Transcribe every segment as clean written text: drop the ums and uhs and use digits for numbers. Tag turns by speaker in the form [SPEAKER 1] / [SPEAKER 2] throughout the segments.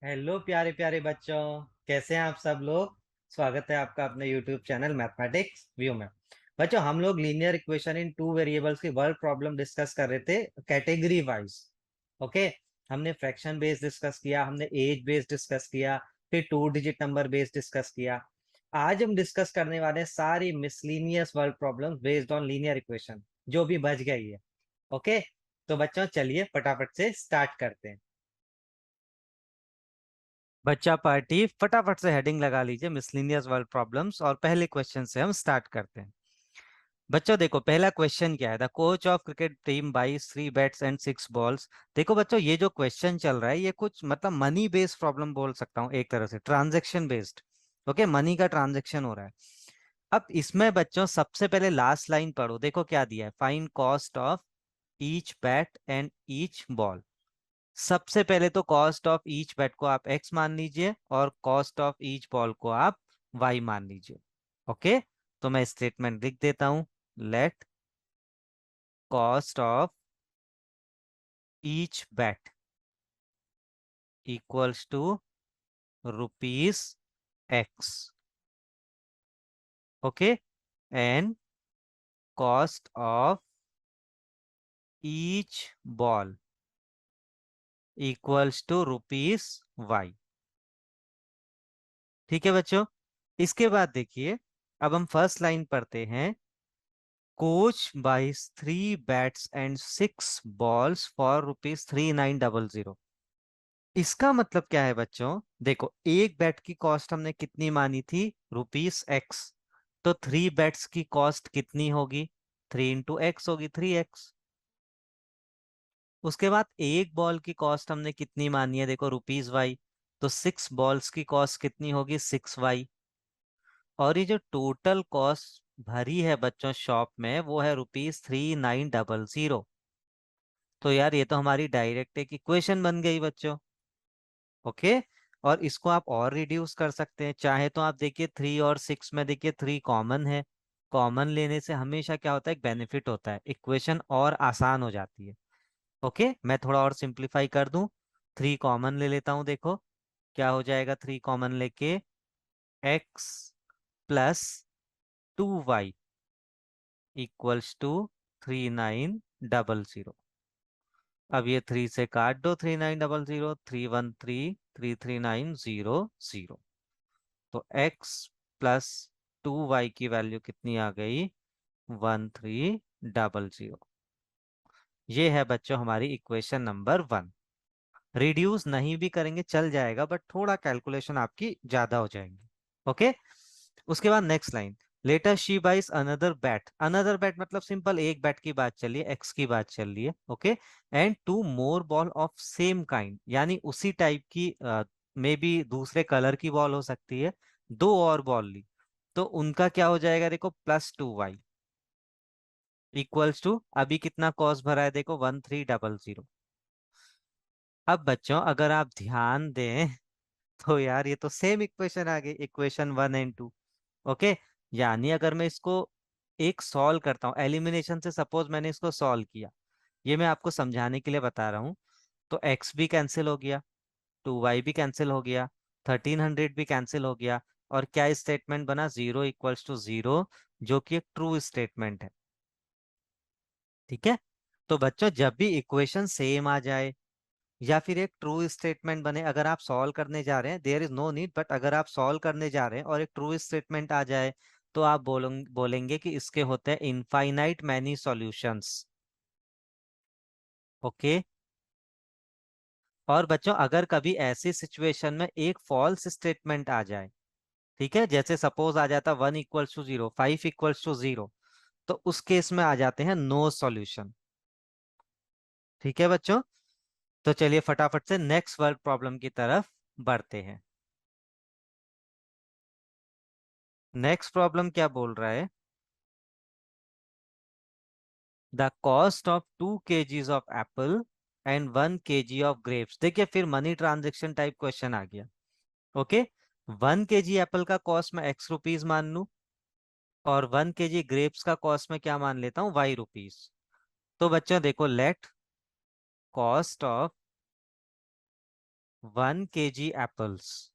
[SPEAKER 1] Hello प्यारे प्यारे बच्चों। कैसे हैं आप सब लोग। स्वागत है आपका अपने YouTube चैनल मैथमेटिक्स व्यू में। बच्चों, हम लोग linear equation in two variables की वर्ड प्रॉब्लम डिस्कस कर रहे थे कैटेगरी वाइज। ओके। हमने फ्रैक्शन बेस्ड डिस्कस किया, हमने एज बेस्ड डिस्कस किया, फिर two digit number based discuss किया। आज हम डिस्कस करने वाले हैं सारी miscellaneous word problem based on linear equation जो भी बच गई है। ओके। तो बच्चों चलिए फटाफट से स्टार्ट करते हैं। बच्चा पार्टी फटाफट से हेडिंग लगा लीजिए मिसलिनियस वर्ल्ड प्रॉब्लम्स और पहले क्वेश्चन से हम स्टार्ट करते हैं। बच्चों देखो पहला क्वेश्चन क्या है। The coach of cricket team buys 3 bats and 6 balls. देखो बच्चों, ये जो क्वेश्चन चल रहा है ये कुछ मतलब मनी बेस्ड प्रॉब्लम बोल सकता हूँ, एक तरह से ट्रांजेक्शन बेस्ड। ओके, मनी का ट्रांजेक्शन हो रहा है। अब इसमें बच्चों सबसे पहले लास्ट लाइन पढ़ो, देखो क्या दिया है। Find cost of each bat and each ball. सबसे पहले तो कॉस्ट ऑफ ईच बैट को आप एक्स मान लीजिए और कॉस्ट ऑफ ईच बॉल को आप वाई मान लीजिए। ओके, तो मैं स्टेटमेंट लिख देता हूं। Let cost of each bat equals to rupees X. Okay, and cost of each ball equals to rupees Y. ठीक है बच्चों, इसके बाद देखिए, अब हम फर्स्ट लाइन पढ़ते हैं। कोच बाइस 3 bats and 6 balls for rupees 3900। इसका मतलब क्या है बच्चों, देखो एक बैट की कॉस्ट हमने कितनी मानी थी, रुपीज एक्स। तो 3 बैट्स की कॉस्ट कितनी होगी, 3 इंटू एक्स होगी, 3x। उसके बाद एक बॉल की कॉस्ट हमने कितनी मानी है, देखो रुपीज वाई। तो 6 बॉल्स की कॉस्ट कितनी होगी, 6y। और ये जो टोटल कॉस्ट भरी है बच्चों शॉप में वो है रुपीज 3900। तो यार ये तो हमारी डायरेक्ट एक इक्वेशन बन गई बच्चों। ओके, और इसको आप और रिड्यूस कर सकते हैं चाहे तो। आप देखिए 3 और 6 में देखिए 3 कॉमन है। कॉमन लेने से हमेशा क्या होता है, एक बेनिफिट होता है, इक्वेशन और आसान हो जाती है। ओके, मैं थोड़ा और सिंप्लीफाई कर दूं। 3 कॉमन ले लेता हूं, देखो क्या हो जाएगा। 3 कॉमन लेके x plus 2y equals to 3900। अब ये 3 से काट दो, 3900, 313 33900। तो x प्लस 2y की वैल्यू कितनी आ गई, 1300। ये है बच्चों हमारी इक्वेशन नंबर 1। रिड्यूस नहीं भी करेंगे चल जाएगा, बट थोड़ा कैलकुलेशन आपकी ज्यादा हो जाएंगी। ओके, उसके बाद नेक्स्ट लाइन। लेटर शी बाइस अनदर बैट। अनदर बैट मतलब सिंपल एक बैट की बात चल रही है, एक्स की बात चल रही है। Okay, and 2 more ball of same kind, यानी उसी टाइप की मे बी दूसरे कलर की बॉल हो सकती है। 2 और बॉल ली तो उनका क्या हो जाएगा, देखो +2y इक्वल्स टू, अभी कितना कॉस्ट भरा है देखो 1300। अब बच्चों अगर आप ध्यान दें तो यार ये तो सेम इक्वेशन आ गई, इक्वेशन 1 एंड 2। ओके, यानी अगर मैं इसको एक सॉल्व करता हूँ एलिमिनेशन से, सपोज मैंने इसको सॉल्व किया, ये मैं आपको समझाने के लिए बता रहा हूँ। तो x भी कैंसिल हो गया, 2y भी कैंसिल हो गया, 1300 भी कैंसिल हो गया। और क्या स्टेटमेंट बना, 0 = 0, जो कि एक ट्रू स्टेटमेंट है। ठीक है, तो बच्चों जब भी इक्वेशन सेम आ जाए या फिर एक ट्रू स्टेटमेंट बने, अगर आप सॉल्व करने जा रहे हैं there is no need, but अगर आप सॉल्व करने जा रहे हैं और एक ट्रू स्टेटमेंट आ जाए तो आप बोलेंगे कि इसके होते हैं इनफाइनाइट मैनी सॉल्यूशंस। ओके, और बच्चों अगर कभी ऐसी सिचुएशन में एक फॉल्स स्टेटमेंट आ जाए, ठीक है, जैसे सपोज आ जाता 1 = 0, 5 = 0, तो उस केस में आ जाते हैं नो सॉल्यूशन। ठीक है बच्चों, तो चलिए फटाफट से नेक्स्ट वर्ड प्रॉब्लम की तरफ बढ़ते हैं। नेक्स्ट प्रॉब्लम क्या बोल रहा है, the cost of 2 kgs of Apple and 1 kg of grapes. देखिए फिर मनी ट्रांजेक्शन टाइप क्वेश्चन आ गया। ओके, 1 kg एप्पल का कॉस्ट मैं x रुपीज मान लू और 1 kg ग्रेप्स का कॉस्ट मैं क्या मान लेता हूँ, y रुपीज। तो बच्चों देखो, late cost of 1 kg apples,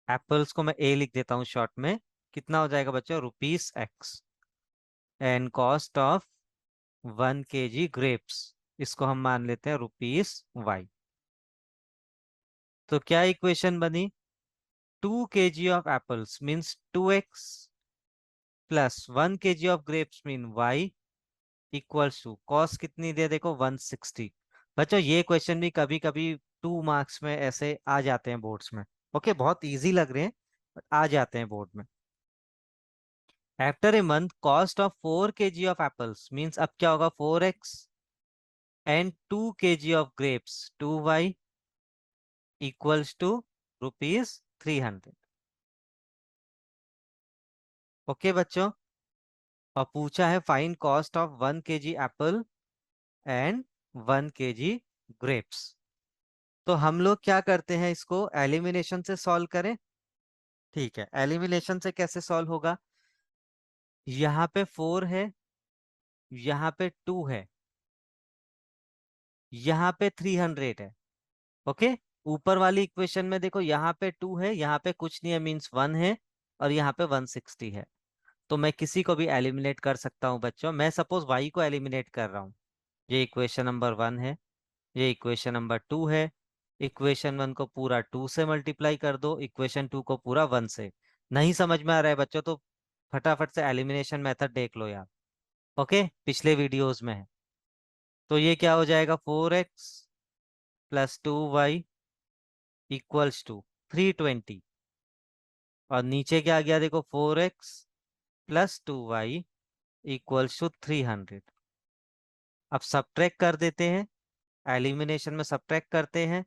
[SPEAKER 1] apples को मैं ए लिख देता हूँ शॉर्ट में, कितना हो जाएगा बच्चों, ₹X। And cost of 1 kg grapes, इसको हम मान लेते हैं ₹Y। तो क्या इक्वेशन बनी, 2 kg of apples means 2x plus 1 kg of grapes mean y equals to cost कितनी दे, देखो 160। बच्चों ये क्वेश्चन भी कभी कभी 2 मार्क्स में ऐसे आ जाते हैं बोर्ड्स में। ओके, बहुत इजी लग रहे हैं बट आ जाते हैं बोर्ड में। After a month cost of 4 kg of apples means अब क्या होगा, 4x and 2 kg of grapes 2y equals to ₹300। Okay बच्चों, और पूछा है find cost of 1 kg apple and 1 kg grapes. तो हम लोग क्या करते हैं, इसको एलिमिनेशन से सॉल्व करें। ठीक है, एलिमिनेशन से कैसे सॉल्व होगा, यहाँ पे 4 है, यहाँ पे 2 है, यहाँ पे 300 है। ओके, ऊपर वाली इक्वेशन में देखो, यहाँ पे 2 है, यहाँ पे कुछ नहीं है मीन्स 1 है, और यहाँ पे 160 है। तो मैं किसी को भी एलिमिनेट कर सकता हूँ बच्चों। मैं सपोज y को एलिमिनेट कर रहा हूँ, ये इक्वेशन नंबर 1 है, ये इक्वेशन नंबर 2 है। इक्वेशन 1 को पूरा 2 से मल्टीप्लाई कर दो, इक्वेशन 2 को पूरा 1 से। नहीं समझ में आ रहा है बच्चों तो फटाफट से एलिमिनेशन मेथड देख लो यार। ओके, पिछले वीडियोस में है। तो ये क्या हो जाएगा, 4x plus 2y equals to 320। और नीचे क्या आ गया देखो, 4x plus 2y equals to 300। अब सब्ट्रैक्ट कर देते हैं, एलिमिनेशन में सब्ट्रैक्ट करते हैं,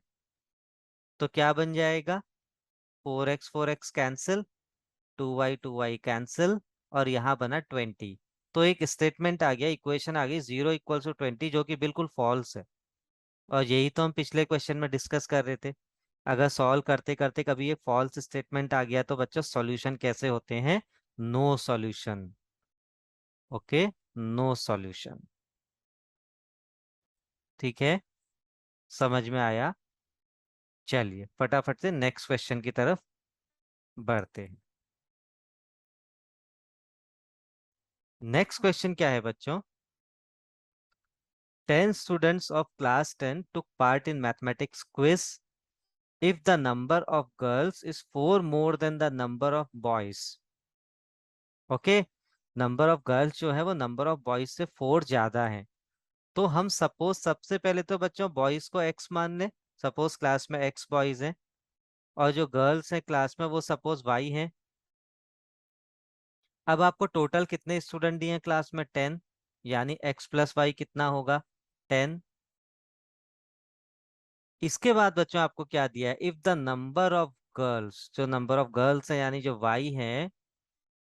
[SPEAKER 1] तो क्या बन जाएगा, 4x कैंसिल, 2y कैंसिल, और यहाँ बना 20। तो एक स्टेटमेंट आ गया, इक्वेशन आ गई 0 = 20, जो कि बिल्कुल फॉल्स है। और यही तो हम पिछले क्वेश्चन में डिस्कस कर रहे थे। अगर सॉल्व करते करते कभी ये फॉल्स स्टेटमेंट आ गया तो बच्चों सॉल्यूशन कैसे होते हैं, no solution. Okay, no solution. ठीक है, समझ में आया। चलिए फटाफट से नेक्स्ट क्वेश्चन की तरफ बढ़ते हैं। नेक्स्ट क्वेश्चन क्या है बच्चों, 10 students of class 10 took part in mathematics quiz. If the number of girls is 4 more than the number of boys, okay, number of girls जो है वो नंबर ऑफ बॉयज से 4 ज्यादा है। तो हम सपोज सबसे पहले तो बच्चों बॉयज को x मान लें, सपोज क्लास में x बॉयज हैं, और जो गर्ल्स हैं क्लास में वो सपोज y हैं। अब आपको टोटल कितने स्टूडेंट दिए हैं क्लास में, 10, यानी x प्लस वाई कितना होगा, 10। इसके बाद बच्चों आपको क्या दिया है, if the number of girls, जो नंबर ऑफ गर्ल्स है यानी जो y है,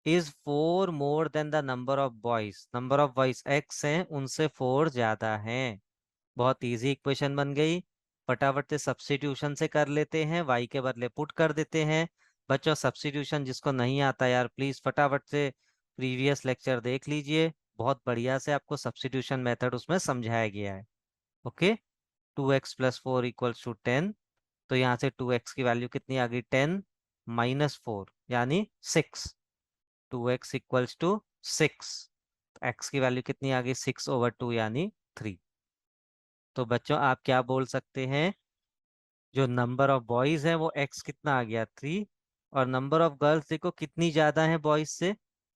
[SPEAKER 1] is 4 more than the number of boys, number of boys x हैं उनसे 4 ज्यादा हैं। बहुत इजी इक्वेशन बन गई। फटाफट से सब्स्टिट्यूशन से कर लेते हैं, y के बदले पुट कर देते हैं। बच्चों सब्स्टिट्यूशन जिसको नहीं आता यार प्लीज फटाफट से प्रीवियस लेक्चर देख लीजिए, बहुत बढ़िया से आपको सब्स्टिट्यूशन मेथड उसमें समझाया गया है। Okay, 2x + 4 = 10। तो यहाँ से 2x की वैल्यू कितनी आ गई, 10 -4 यानी 6। 2x = 6, x की वैल्यू कितनी आ गई, 6/2 यानी 3। तो बच्चों आप क्या बोल सकते हैं, जो नंबर ऑफ बॉयज है वो x कितना आ गया, 3। और नंबर ऑफ गर्ल्स देखो कितनी ज्यादा है बॉयज से,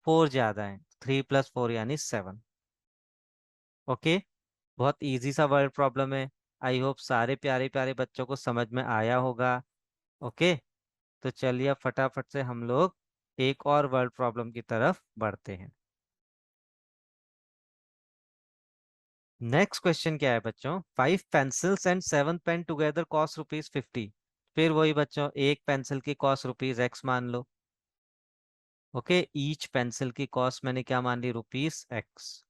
[SPEAKER 1] 4 ज्यादा है, 3 + 4 यानी 7। ओके, बहुत इजी सा वर्ड प्रॉब्लम है। आई होप सारे प्यारे प्यारे बच्चों को समझ में आया होगा। ओके, तो चलिए अब फटाफट से हम लोग एक और वर्ड प्रॉब्लम की तरफ बढ़ते हैं। नेक्स्ट क्वेश्चन क्या है बच्चों, 5 pencils and 7 pen together cost ₹50। फिर वही बच्चों, एक पेंसिल की कॉस्ट ₹x मान लो। ओके, ईच पेंसिल की कॉस्ट मैंने क्या मान ली, ₹x।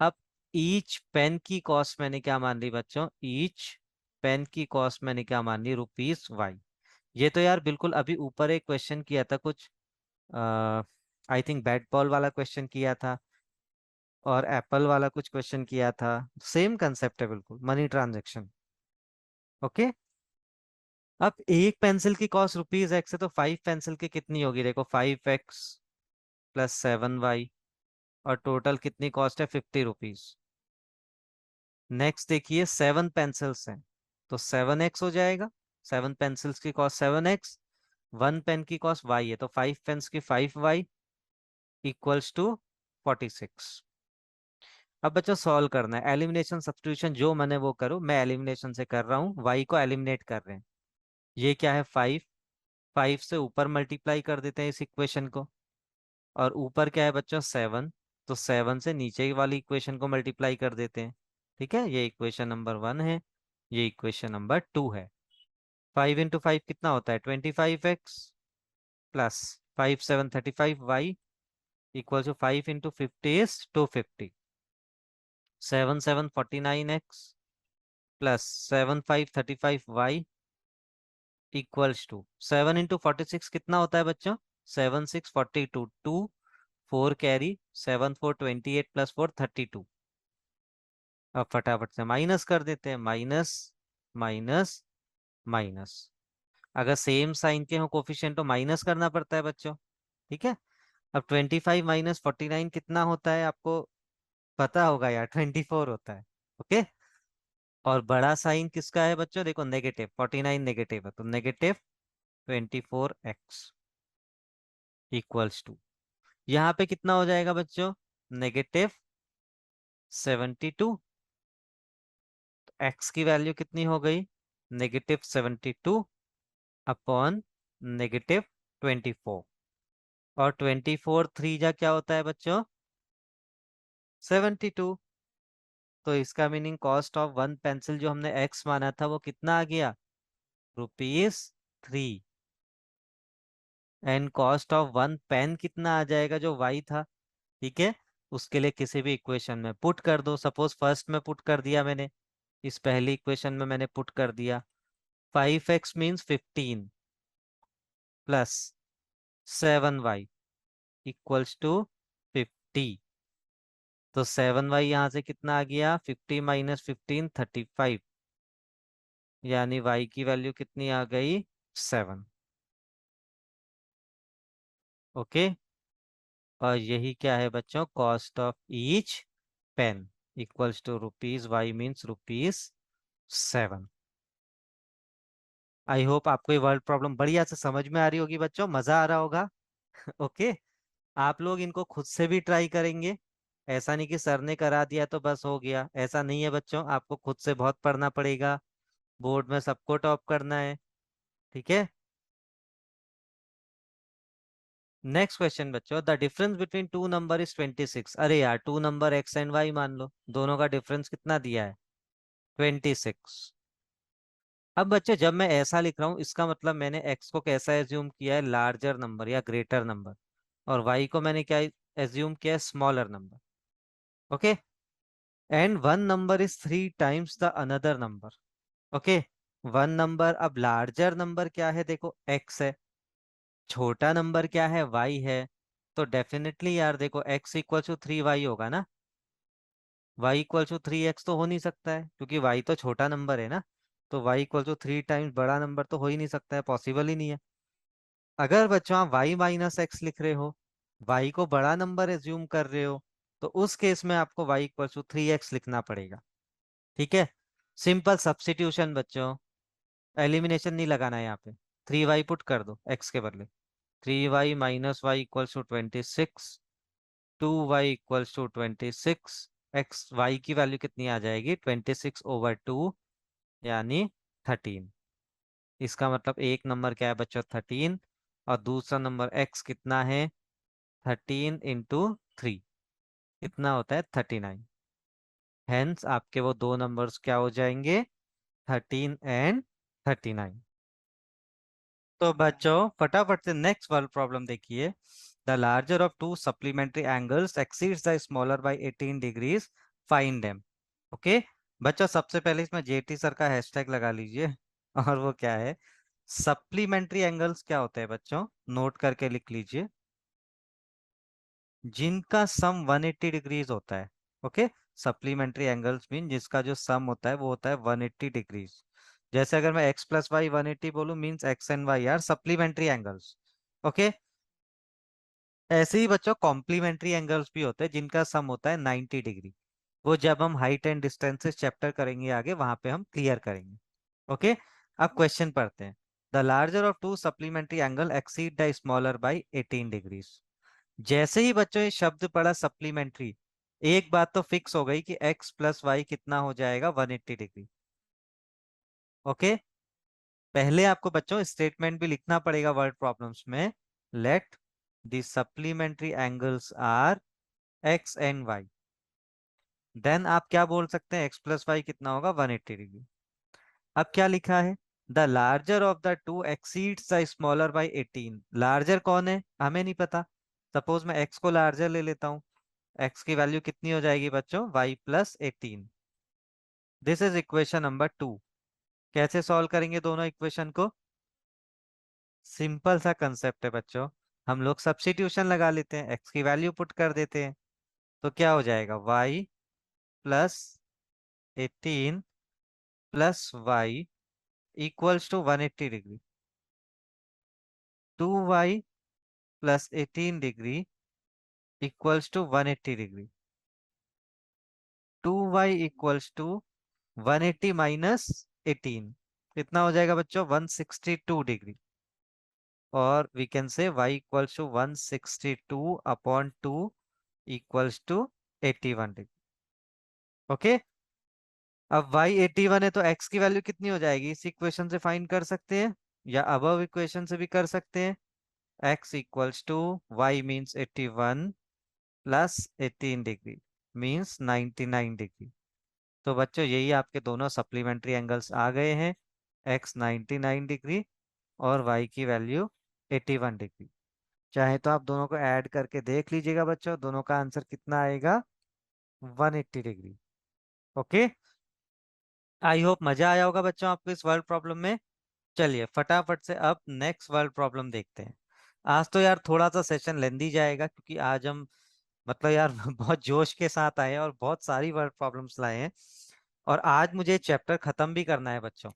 [SPEAKER 1] अब ईच पेन की कॉस्ट मैंने क्या मान ली बच्चों, ईच पेन की कॉस्ट मैंने क्या मान ली, ₹y। ये तो यार बिल्कुल अभी ऊपर एक क्वेश्चन किया था कुछ, आई थिंक बैट बॉल वाला क्वेश्चन किया था, और एप्पल वाला कुछ क्वेश्चन किया था। सेम कंसेप्ट है बिल्कुल, मनी ट्रांजेक्शन। ओके। अब एक पेंसिल की कॉस्ट ₹X है, तो 5 पेंसिल की कितनी होगी? देखो 5x प्लस 7y, और टोटल कितनी कॉस्ट है? ₹50। नेक्स्ट देखिए 7 पेंसिल्स हैं, तो 7x हो जाएगा। 7 पेंसिल्स की कॉस्ट 7x, 1 पेन की कॉस्ट y है, तो 5 पेन्स की 5y इक्वल्स टू 46। अब बच्चों सॉल्व करना है, एलिमिनेशन सब्स्टिट्यूशन जो मैंने वो करो, मैं एलिमिनेशन से कर रहा हूँ, y को एलिमिनेट कर रहे हैं। ये क्या है? 5, 5 से ऊपर मल्टीप्लाई कर देते हैं इस इक्वेशन को, और ऊपर क्या है बच्चों? 7, तो 7 से नीचे ही वाली इक्वेशन को मल्टीप्लाई कर देते हैं। ठीक है, ये इक्वेशन नंबर 1 है, ये इक्वेशन नंबर 2 है। 5 × 5 कितना होता है? 25x plus 5 7 35y equal to 5 × 50 is 250। 7 7 49x plus 7 5 35y equals to 7 × 46 कितना होता है बच्चों? 7 6 42, 2 4 कैरी, 7 4 28 प्लस 4 32। अब फटाफट से माइनस कर देते हैं, माइनस माइनस माइनस। अगर सेम साइन के हो कोफिशिएंट तो माइनस करना पड़ता है बच्चों। ठीक है। अब 25 - 49 कितना होता है आपको पता होगा यार? 24 होता है। ओके। और बड़ा साइन किसका है बच्चों? देखो नेगेटिव, 49 नेगेटिव है, तो -24x इक्वल्स टू, यहाँ पे कितना हो जाएगा बच्चों? -72। एक्स की वैल्यू कितनी हो गई? -72 अपॉन -24। और 24 3 जा क्या होता है बच्चों? 72। तो इसका मीनिंग कॉस्ट ऑफ 1 पेंसिल जो हमने एक्स माना था वो कितना आ गया? ₹3। एंड कॉस्ट ऑफ 1 पेन कितना आ जाएगा जो वाई था? ठीक है, उसके लिए किसी भी इक्वेशन में पुट कर दो। सपोज फर्स्ट में पुट कर दिया मैंने, इस पहली इक्वेशन में मैंने पुट कर दिया। 5x means 15 plus 7y equals to 50। तो 7y यहाँ से कितना आ गया? 50 - 15 35, यानी y की वैल्यू कितनी आ गई? 7। ओके। और यही क्या है बच्चों? Cost of each pen equals to rupees, y means ₹7। I hope आपको ये वर्ड प्रॉब्लम बढ़िया से समझ में आ रही होगी बच्चों, मजा आ रहा होगा। ओके। आप लोग इनको खुद से भी ट्राई करेंगे, ऐसा नहीं कि सर ने करा दिया तो बस हो गया, ऐसा नहीं है बच्चों, आपको खुद से बहुत पढ़ना पड़ेगा। बोर्ड में सबको टॉप करना है। ठीक है। नेक्स्ट क्वेश्चन बच्चों, the difference between two number is 26। अरे यार, two number X and Y मान लो, दोनों का डिफरेंस कितना दिया है? 26। अब बच्चे जब मैं ऐसा लिख रहा हूँ, इसका मतलब मैंने एक्स को कैसा एज्यूम किया है? लार्जर नंबर या ग्रेटर नंबर, और वाई को मैंने क्या एज्यूम किया है? Smaller number. Okay. And one number is 3 times the another number. Okay. One number, अब लार्जर नंबर क्या है? देखो एक्स है, छोटा नंबर क्या है? वाई है। तो डेफिनेटली यार देखो एक्स इक्वल टू 3y होगा ना, वाई इक्वल टू 3x तो हो नहीं सकता है, क्योंकि वाई तो छोटा नंबर है ना। तो वाई इक्वल टू 3 टाइम्स बड़ा नंबर तो हो ही नहीं सकता है, पॉसिबल ही नहीं है। अगर बच्चों आप y - x लिख रहे हो, y को बड़ा नंबर एज्यूम कर रहे हो, तो उस केस में आपको y इक्वल टू 3x लिखना पड़ेगा। ठीक है। सिंपल सब्स्टिट्यूशन बच्चों, एलिमिनेशन नहीं लगाना है यहाँ पे। 3y पुट कर दो x के बदले। 3y - y equals to 26, 2y equals to 26। X Y की वैल्यू कितनी आ जाएगी? 26/2, यानी 13। इसका मतलब एक नंबर क्या है बच्चों? 13। और दूसरा नंबर x कितना है? 13 × 3 कितना होता है? 39। हेंस आपके वो दो नंबर्स क्या हो जाएंगे? 13 एंड 39। तो बच्चों फटाफट से नेक्स्ट वर्ड प्रॉब्लम देखिए। The larger of to supplementary angles exceeds the smaller by 18 degrees, find them. Okay. बच्चों सबसे पहले इसमें जेटी सर का हैशटैग लगा लीजिए। और वो क्या है? सप्लीमेंट्री एंगल्स क्या होते हैं बच्चों? नोट करके लिख लीजिए। जिनका सम 180 डिग्रीज होता है। ओके। सप्लीमेंट्री एंगल्स मीन जिसका जो सम होता है वो होता है 180 डिग्रीज। जैसे अगर मैं x प्लस वाई 180 बोलूँ, means x and y are supplementary angles. Okay. ऐसे ही बच्चों कॉम्प्लीमेंट्री एंगल्स भी होते हैं जिनका सम होता है 90 डिग्री। वो जब हम हाइट एंड डिस्टेंसेस चैप्टर करेंगे आगे, वहां पे हम क्लियर करेंगे। ओके। अब क्वेश्चन पढ़ते हैं। The larger of to supplementary angle exceed the smaller by 18 degrees. जैसे ही बच्चों ये शब्द पढ़ा सप्लीमेंट्री, एक बात तो फिक्स हो गई कि x प्लस वाई कितना हो जाएगा, 180 डिग्री। ओके। पहले आपको बच्चों स्टेटमेंट भी लिखना पड़ेगा वर्ड प्रॉब्लम्स में। Let the supplementary angles are x and y। Then आप क्या बोल सकते हैं, x प्लस वाई कितना होगा, 180 डिग्री। अब क्या लिखा है, the larger of the two exceeds the smaller by 18। Larger कौन है हमें नहीं पता। सपोज मैं x को लार्जर ले लेता हूँ। x की वैल्यू कितनी हो जाएगी बच्चों, y plus 18। This is equation number 2। कैसे सॉल्व करेंगे दोनों इक्वेशन को? सिंपल सा कंसेप्ट है बच्चों। हम लोग सब्स्टिट्यूशन लगा लेते हैं, x की वैल्यू पुट कर देते हैं। तो क्या हो जाएगा, y plus 18 plus Y equals to 180 degree. 2y plus 18 degree equals to 180 degree. 2y equals to 180 minus 18 कितना हो जाएगा बच्चों, 162 डिग्री। और we can say y equals to 162 upon 2 equals to 81 degree. Okay. अब y 81 है तो x की value कितनी हो जाएगी, इस इक्वेशन से फाइंड कर सकते हैं या अबव इक्वेशन से भी कर सकते हैं। x equals to y means 81 plus 18 degree means 99 degree. तो बच्चों यही आपके दोनों सप्लीमेंट्री एंगल्स आ गए हैं, x 99 डिग्री और y की वैल्यू 81 डिग्री। चाहे तो आप दोनों को ऐड करके देख लीजिएगा बच्चों, दोनों का आंसर कितना आएगा, 180 डिग्री। ओके। आई होप मजा आया होगा बच्चों आपको इस वर्ड प्रॉब्लम में। चलिए फटाफट से अब नेक्स्ट वर्ड प्रॉब्लम देखते हैं। आज तो यार थोड़ा सा सेशन लेंदी जाएगा क्योंकि आज हम मतलब यार बहुत जोश के साथ आए हैं और बहुत सारी वर्ड प्रॉब्लम्स लाए हैं। और आज मुझे चैप्टर खत्म भी करना है बच्चों।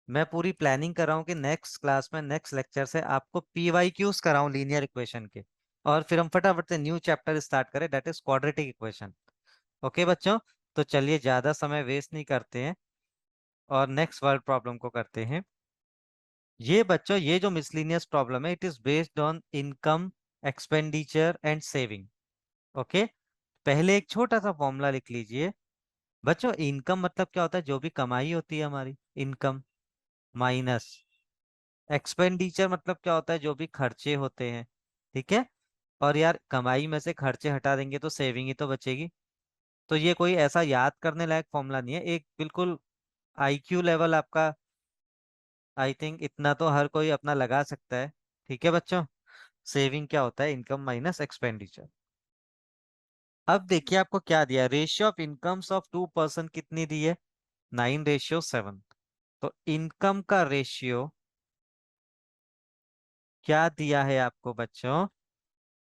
[SPEAKER 1] मैं पूरी प्लानिंग कर रहा हूँ कि नेक्स्ट क्लास में नेक्स्ट लेक्चर से आपको PYQs कराऊं लीनियर इक्वेशन के। और फिर हम फटाफट से न्यू चैप्टर स्टार्ट करें, that is quadratic equation. Okay बच्चों। तो चलिए ज्यादा समय वेस्ट नहीं करते हैं और नेक्स्ट वर्ड प्रॉब्लम को करते हैं। ये बच्चों ये जो मिसलिनियस प्रॉब्लम है, it is based on income, expenditure and saving. Okay. पहले एक छोटा सा फॉर्मूला लिख लीजिए बच्चों। इनकम मतलब क्या होता है, जो भी कमाई होती है हमारी, इनकम माइनस। एक्सपेंडिचर मतलब क्या होता है, जो भी खर्चे होते हैं। ठीक है। और यार कमाई में से खर्चे हटा देंगे तो सेविंग ही तो बचेगी। तो ये कोई ऐसा याद करने लायक फॉर्मूला नहीं है, एक बिल्कुल IQ लेवल आपका, आई थिंक इतना तो हर कोई अपना लगा सकता है। ठीक है बच्चों। सेविंग क्या होता है, इनकम माइनस एक्सपेंडिचर। अब देखिए आपको क्या दिया, ratio of incomes of 2 person कितनी दी है, 9:7। तो इनकम का रेशियो क्या दिया है आपको बच्चों,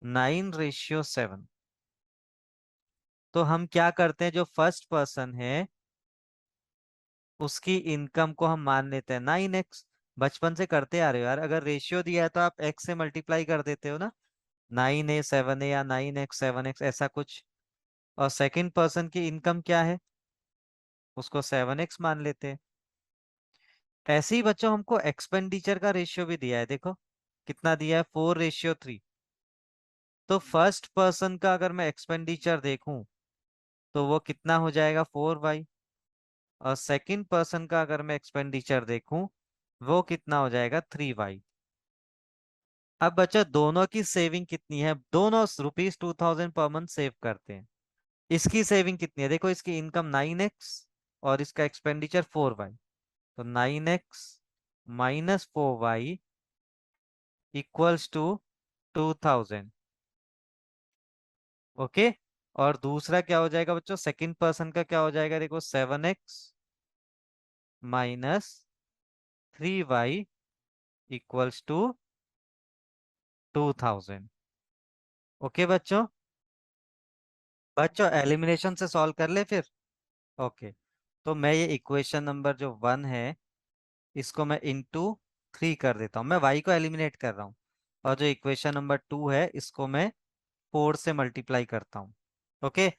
[SPEAKER 1] 9:7। तो हम क्या करते हैं, जो फर्स्ट पर्सन है उसकी इनकम को हम मान लेते हैं 9x। बचपन से करते आ रहे हो यार, अगर रेशियो दिया है तो आप x से मल्टीप्लाई कर देते हो ना, 9a 7a या 9x 7x ऐसा कुछ। और सेकंड पर्सन की इनकम क्या है, उसको 7x मान लेते हैं। ऐसे ही बच्चों हमको एक्सपेंडिचर का रेशियो भी दिया है, देखो कितना दिया है, 4:3। तो फर्स्ट पर्सन का अगर मैं एक्सपेंडिचर देखूं तो वो कितना हो जाएगा, 4y। और सेकंड पर्सन का अगर मैं एक्सपेंडिचर देखूं वो कितना हो जाएगा, 3y। अब बच्चा दोनों की सेविंग कितनी है, दोनों ₹2000 पर मंथ सेव करते हैं। इसकी सेविंग कितनी है, देखो इसकी इनकम 9x और इसका एक्सपेंडिचर 4y। तो 9x minus 4y equals to 2000। Okay. और दूसरा क्या हो जाएगा बच्चों, सेकंड पर्सन का क्या हो जाएगा, देखो 7x minus 3y equals to 2000। Okay बच्चों। बच्चों एलिमिनेशन से सॉल्व कर ले फिर। ओके। तो मैं ये इक्वेशन नंबर जो 1 है इसको मैं इंटू 3 कर देता हूँ, मैं y को एलिमिनेट कर रहा हूँ। और जो इक्वेशन नंबर 2 है इसको मैं 4 से मल्टीप्लाई करता हूँ। ओके।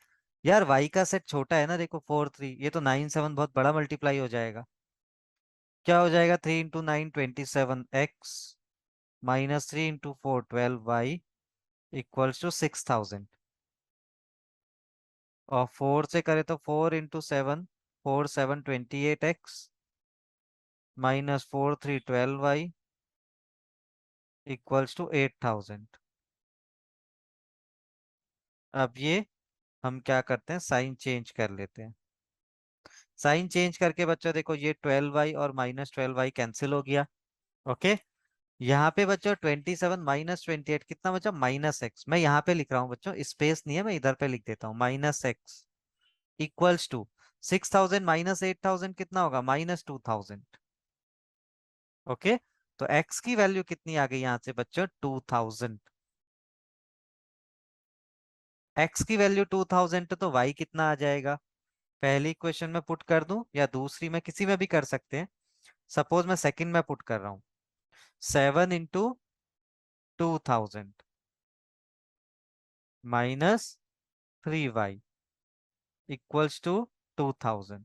[SPEAKER 1] यार y का सेट छोटा है ना, देखो 4 3, ये तो 9 7 बहुत बड़ा मल्टीप्लाई हो जाएगा। क्या हो जाएगा, 3 × 9 27 x -3 × 4 12 y इक्वल्स टू 6000। और 4 से करें तो 4 × 7 4 7 28 x -4 3 12 y इक्वल्स टू 8000। अब ये हम क्या करते हैं, साइन चेंज कर लेते हैं। साइन चेंज करके बच्चों देखो, ये 12y और -12y कैंसिल हो गया। ओके। यहाँ पे बच्चों 27 -28 कितना बचा, -x। मैं यहाँ पे लिख रहा हूँ बच्चों, स्पेस नहीं है, मैं इधर पे लिख देता हूँ, -x इक्वल्स टू 6000 -8000 कितना होगा, -2000। ओके। तो x की वैल्यू कितनी आ गई यहाँ से बच्चों, 2000। x की वैल्यू 2000, तो y कितना आ जाएगा, पहली इक्वेशन में पुट कर दूं या दूसरी में, किसी में भी कर सकते हैं। सपोज मैं सेकंड में पुट कर रहा हूँ, 7 × 2000 -3y इक्वल्स टू 2000।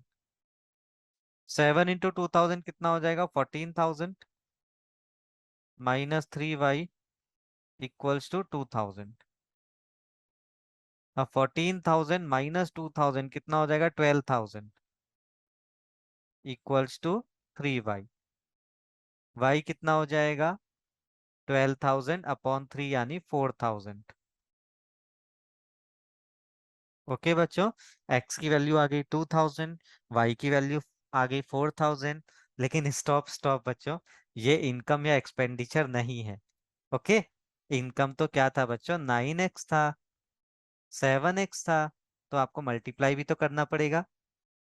[SPEAKER 1] 7 × 2000 कितना हो जाएगा, 14000 -3y इक्वल्स टू 2000। अब 14000 -2000 कितना हो जाएगा, 12000 इक्वल्स टू 3y। y कितना हो जाएगा, 12000/3 यानी 4000। ओके बच्चों, x की वैल्यू आ गई 2000, y की वैल्यू आ गई 4000। लेकिन स्टॉप स्टॉप बच्चों, ये इनकम या एक्सपेंडिचर नहीं है। ओके। इनकम तो क्या था बच्चों, 9x था, 7x था। तो आपको मल्टीप्लाई भी तो करना पड़ेगा,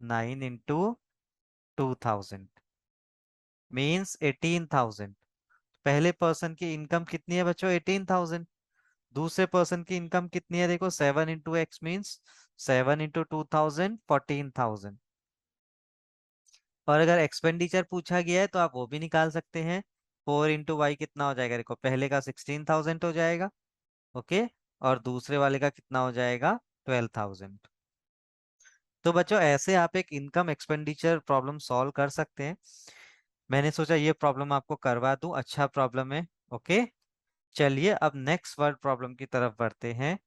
[SPEAKER 1] 9 × 2000 मीन्स 18,000। पहले पर्सन की इनकम कितनी है बच्चों, 18,000। दूसरे पर्सन की इनकम कितनी है, देखो 7 × x मीन्स 7 × 2000 14,000। और अगर एक्सपेंडिचर पूछा गया है तो आप वो भी निकाल सकते हैं। 4 × y कितना हो जाएगा, देखो पहले का 16,000 हो जाएगा। ओके। और दूसरे वाले का कितना हो जाएगा, 12,000। तो बच्चों ऐसे आप एक इनकम एक्सपेंडिचर प्रॉब्लम सॉल्व कर सकते हैं। मैंने सोचा ये प्रॉब्लम आपको करवा दूं, अच्छा प्रॉब्लम है। ओके। चलिए अब नेक्स्ट वर्ड प्रॉब्लम की तरफ बढ़ते हैं,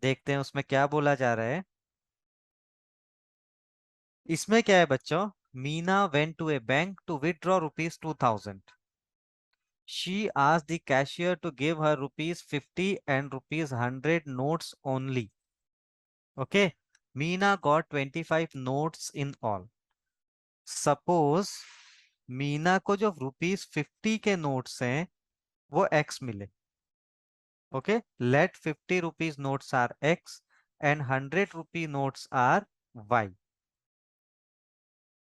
[SPEAKER 1] देखते हैं उसमें क्या बोला जा रहा है। इसमें क्या है बच्चों, Meena went to a bank to withdraw ₹2000। She asked the cashier to give her ₹50 and ₹100 notes only. Okay. Meena got 25 notes in all. Suppose Meena को जो ₹50 के नोट्स हैं वो x मिले। Okay. Let 50 rupees notes are x and 100 rupee notes are y।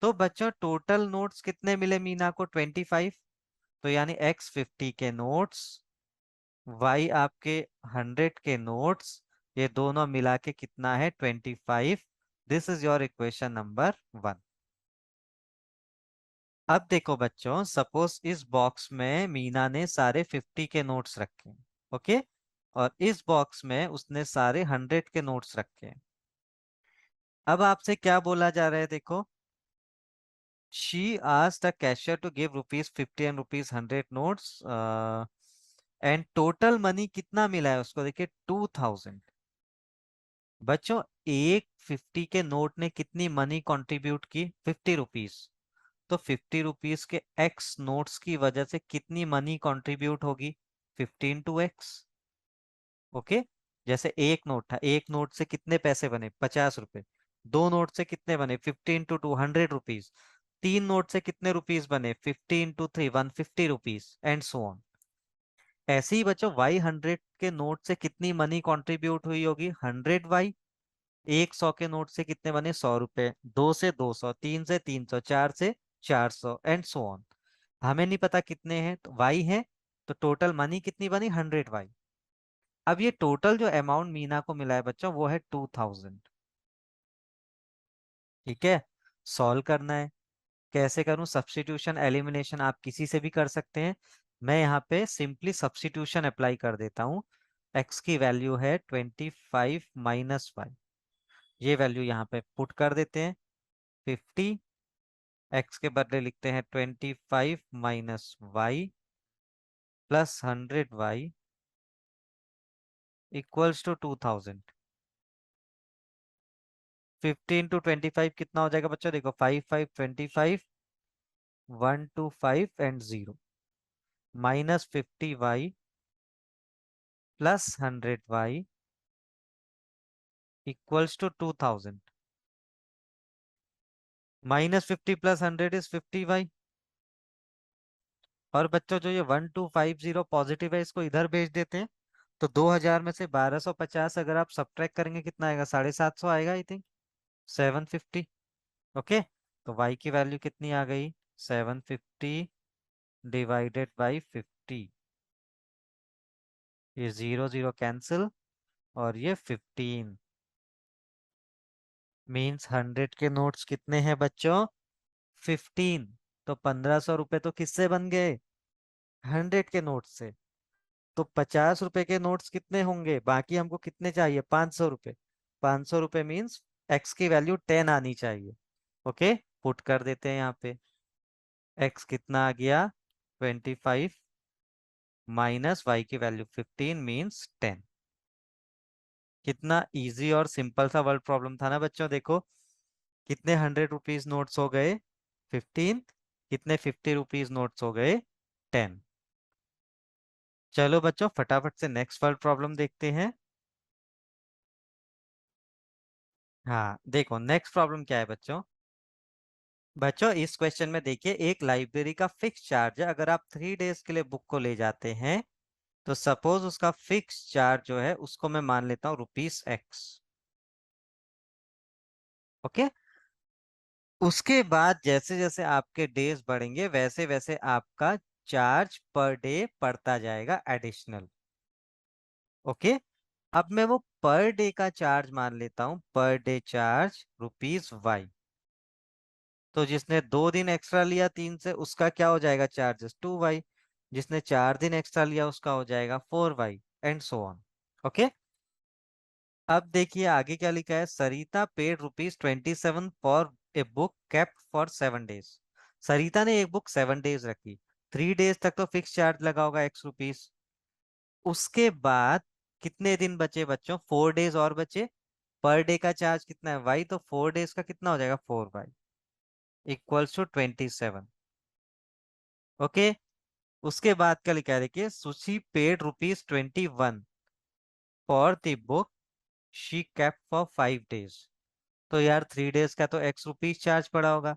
[SPEAKER 1] तो बच्चों total notes कितने मिले मीना को, 25। तो यानी x 50 के नोट्स, y आपके 100 के नोट्स, ये दोनों मिला के कितना है, 25। This is your equation number 1। अब देखो बच्चों, सपोज इस बॉक्स में मीना ने सारे 50 के नोट्स रखे हैं। ओके। और इस बॉक्स में उसने सारे 100 के नोट्स रखे हैं। अब आपसे क्या बोला जा रहा है, देखो, she asked the cashier to give ₹50 and ₹100 notes, and total money कितना मिला है उसको, देखिए 2000। बच्चों एक 50 के नोट ने कितनी मनी कंट्रीब्यूट की, 50 रुपीस। तो 50 रुपीस के एक्स नोट्स की वजह से कितनी मनी कंट्रीब्यूट होगी, 15 x। ओके। जैसे एक नोट था, एक नोट से कितने पैसे बने, 50 रुपए। दो नोट से कितने बने, 15 × 2 100 रुपीज। तीन नोट से कितने रुपीस बने, 50 × 3 150 रुपीज एंड सो ऑन। ऐसे ही बच्चों y100 के नोट से कितनी मनी कंट्रीब्यूट हुई होगी, 100y। एक 100 के नोट से कितने बने, 100 रुपए। दो से 200, तीन से 300, चार से 400 एंड सो ऑन। हमें नहीं पता कितने हैं, तो y है, तो टोटल मनी कितनी बनी, 100y। अब ये टोटल जो अमाउंट मीना को मिला है बच्चों वो है 2000। ठीक है। सॉल्व करना है। कैसे करूं? सब्स्टिट्यूशन एलिमिनेशन आप किसी से भी कर सकते हैं। मैं यहाँ पे सिंपली सब्स्टिट्यूशन अप्लाई कर देता हूँ। x की वैल्यू है 25 - 1, ये वैल्यू यहाँ पे पुट कर देते हैं। 50, x के बदले लिखते हैं 25 - y plus 100y equals to 2000। 15 × 25 कितना हो जाएगा बच्चों? देखो 5 5 25, 1 2 5 and 0, -50y plus 100y equals to 2000। -50 + 100 is 50y। और बच्चों जो ये 1250 पॉजिटिव है, इसको इधर भेज देते हैं। तो 2000 में से 1250 अगर आप सब्ट्रैक्ट करेंगे कितना आएगा? 750 आएगा आई थिंक, 750। ओके, तो y की वैल्यू कितनी आ गई? 750 डिवाइडेड बाई 50। ये 0 0 कैंसिल, और ये 15 मीन्स 100 के नोट्स कितने हैं बच्चों? 15। तो 1500 रुपए तो किससे बन गए? 100 के नोट से। तो 50 रुपए के नोट्स कितने होंगे? बाकी हमको कितने चाहिए? 500 रुपए। 500 रुपए मीन्स एक्स की वैल्यू 10 आनी चाहिए। ओके, पुट कर देते हैं यहाँ पे। एक्स कितना आ गया? 25 माइनस वाई की वैल्यू 15 मीन्स 10। कितना इजी और सिंपल सा वर्ड प्रॉब्लम था ना बच्चों। देखो कितने 100 रुपीज नोट्स हो गए? 15। कितने 50 रुपीज नोट्स हो गए? 10। चलो बच्चों फटाफट से नेक्स्ट वर्ड प्रॉब्लम देखते हैं। हाँ देखो नेक्स्ट प्रॉब्लम क्या है बच्चों। बच्चों इस क्वेश्चन में देखिए, एक लाइब्रेरी का फिक्स चार्ज है। अगर आप 3 डेज के लिए बुक को ले जाते हैं, तो सपोज उसका फिक्स चार्ज जो है उसको मैं मान लेता हूँ ₹X। ओके, उसके बाद जैसे जैसे आपके डेज बढ़ेंगे वैसे वैसे आपका चार्ज पर डे पड़ता जाएगा एडिशनल। ओके, अब मैं वो पर डे का चार्ज मान लेता हूँ, पर डे चार्ज ₹Y। तो जिसने 2 दिन एक्स्ट्रा लिया 3 से, उसका क्या हो जाएगा चार्जेस? 2Y। जिसने 4 दिन एक्स्ट्रा लिया उसका हो जाएगा 4Y, and so on. Okay, अब देखिए आगे क्या लिखा है। Sarita paid ₹27 for a book kept for 7 days. Sarita ने एक बुक 7 डेज रखी। 3 डेज तक तो फिक्स चार्ज लगा होगा X रुपीज। उसके बाद कितने दिन बचे बच्चों? 4 डेज और बचे। पर डे का चार्ज कितना है? Y। तो 4 डेज का कितना हो जाएगा? 4Y equals to 27। ओके, उसके बाद क्या लिखा है देखिए। Sushi paid ₹21 for the book she kept for 5 days. तो यार 3 डेज का तो X रुपीज चार्ज पड़ा होगा।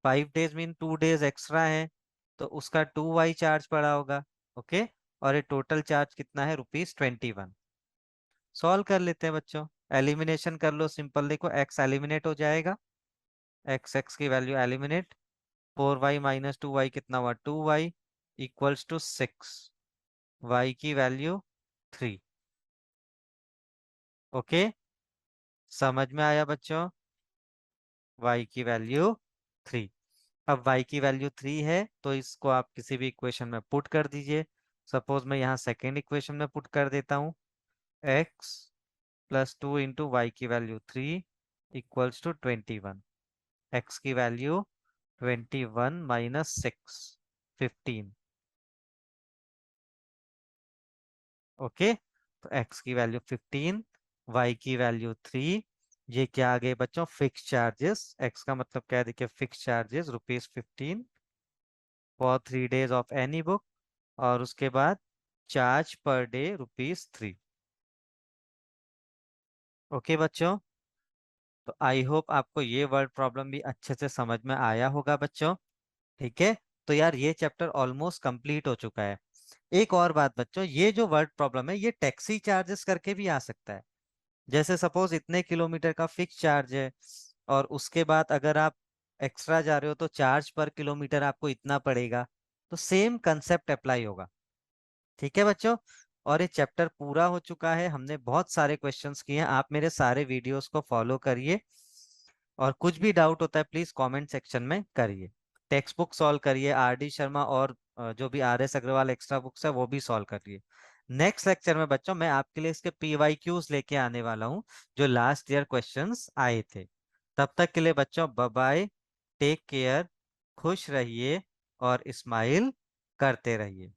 [SPEAKER 1] 5 डेज मीन 2 डेज एक्स्ट्रा है, तो उसका 2Y चार्ज पड़ा होगा। ओके, और ये टोटल चार्ज कितना है? ₹21। सॉल्व कर लेते हैं बच्चों। एलिमिनेशन कर लो सिंपल। देखो X एलिमिनेट हो जाएगा। X की वैल्यू एलिमिनेट। 4Y - 2Y कितना हुआ? 2Y equals to 6। Y की वैल्यू 3। ओके, समझ में आया बच्चों? Y की वैल्यू 3। अब y की वैल्यू 3 है, तो इसको आप किसी भी इक्वेशन में पुट कर दीजिए। सपोज मैं यहाँ सेकेंड इक्वेशन में पुट कर देता हूँ। x + 2 × y की वैल्यू 3 इक्वल्स टू 21। x की वैल्यू 21 - 6, 15। ओके, तो x की वैल्यू 15, y की वैल्यू 3। ये क्या आ गए बच्चों? Fix charges. x का मतलब क्या है देखिए, fix charges ₹15 for 3 days of any book. और उसके बाद चार्ज पर डे ₹3। ओके बच्चों, तो आई होप आपको ये वर्ड प्रॉब्लम भी अच्छे से समझ में आया होगा बच्चों। ठीक है, तो यार ये चैप्टर ऑलमोस्ट कंप्लीट हो चुका है। एक और बात बच्चों, ये जो वर्ड प्रॉब्लम है ये टैक्सी चार्जेस करके भी आ सकता है। जैसे सपोज इतने किलोमीटर का फिक्स चार्ज है, और उसके बाद अगर आप एक्स्ट्रा जा रहे हो तो चार्ज पर किलोमीटर आपको इतना पड़ेगा। तो सेम कंसेप्ट अप्लाई होगा। ठीक है बच्चों, और ये चैप्टर पूरा हो चुका है। हमने बहुत सारे क्वेश्चंस किए हैं। आप मेरे सारे वीडियोस को फॉलो करिए, और कुछ भी डाउट होता है प्लीज कमेंट सेक्शन में करिए। टेक्स्ट बुक सॉल्व करिए, RD शर्मा और जो भी RS अग्रवाल एक्स्ट्रा बुक्स है वो भी सॉल्व करिए। नेक्स्ट लेक्चर में बच्चों मैं आपके लिए इसके PYQs लेके आने वाला हूँ, जो लास्ट ईयर क्वेश्चंस आए थे। तब तक के लिए बच्चों बाय बाय, टेक केयर, खुश रहिए और स्माइल करते रहिए।